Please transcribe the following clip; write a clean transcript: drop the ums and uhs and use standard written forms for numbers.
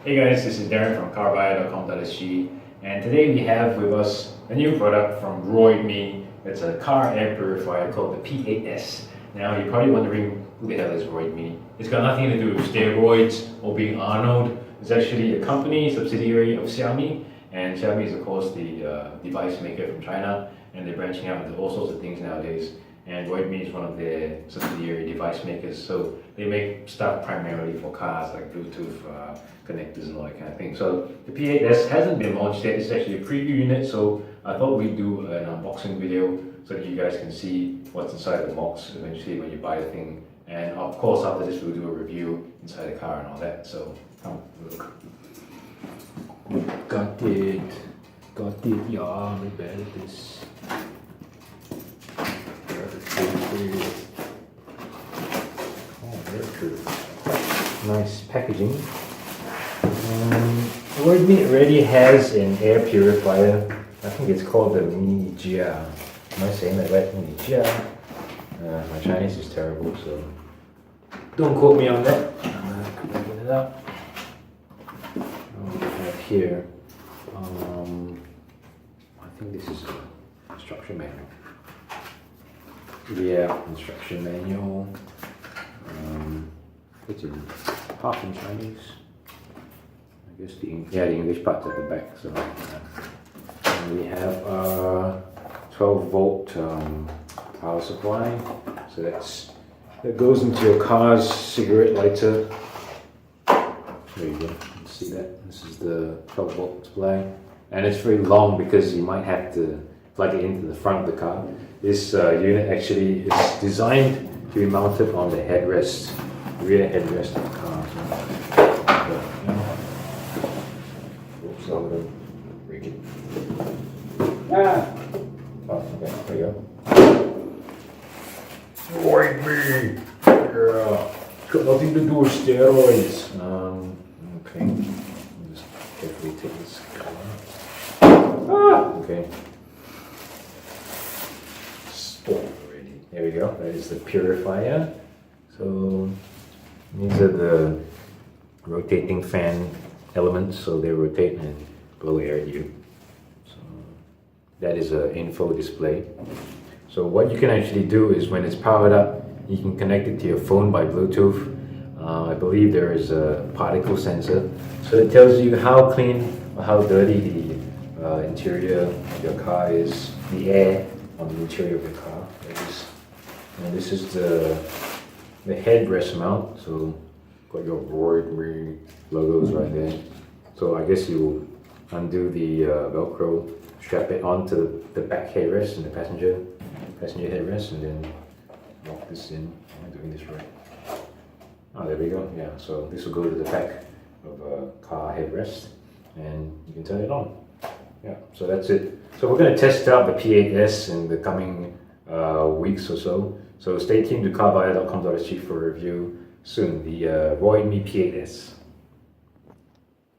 Hey guys, this is Darren from CarBuyer.com.sg, and today we have with us a new product from Roidmi. It's a car air purifier called the P8S. Now you're probably wondering who the hell is Roidmi. It's got nothing to do with steroids or being Arnold. It's actually a company, subsidiary of Xiaomi, and Xiaomi is of course the device maker from China, and they're branching out into all sorts of things nowadays. And Roidmi is one of their subsidiary device makers, so they make stuff primarily for cars like Bluetooth connectors and all that kind of thing. So the P8S hasn't been launched yet. It's actually a preview unit, so I thought we'd do an unboxing video so that you guys can see what's inside the box eventually when you buy the thing. And of course after this we'll do a review inside the car and all that. So come look. Got it, yeah, look at this. Oh, very true. Nice packaging. Roidmi already has an air purifier. I think it's called the Mini Jia. Am I saying that right? Mini Jia. My Chinese is terrible, so don't quote me on that. Open it up. What do we have here? I think this is an instruction manual. Yeah, instruction manual. It's in half in Chinese. I guess the English part's at the back. So and we have a 12-volt power supply. So that goes into your car's cigarette lighter. There you go. You can see that. This is the 12-volt supply, and it's very long because you might have to plug it into the front of the car. This unit actually is designed to be mounted on the headrest, rear headrest of the car. Oops, I'm going to break it. Ah! Oh, okay, there you go. Roidmi! Yeah. It's got nothing to do with steroids. Okay. I'll just carefully take this out. Ah! Okay. Already. There we go. That is the purifier. So these are the rotating fan elements, so they rotate and blow air at you. So that is an info display. So what you can actually do is when it's powered up, you can connect it to your phone by Bluetooth. I believe there is a particle sensor, so it tells you how clean or how dirty the interior of your car is, the air on the interior of the car. And this is the headrest mount, so got your Roidmi logos right there. So I guess you undo the Velcro, strap it onto the back headrest and the passenger headrest, and then lock this in. Am I doing this right? Oh, there we go. Yeah, so this will go to the back of a car headrest, and you can turn it on. Yeah, so that's it. So we're going to test out the P8S in the coming weeks or so. So stay tuned to carbuyer.com.sg for a review soon, the Roidmi P8S.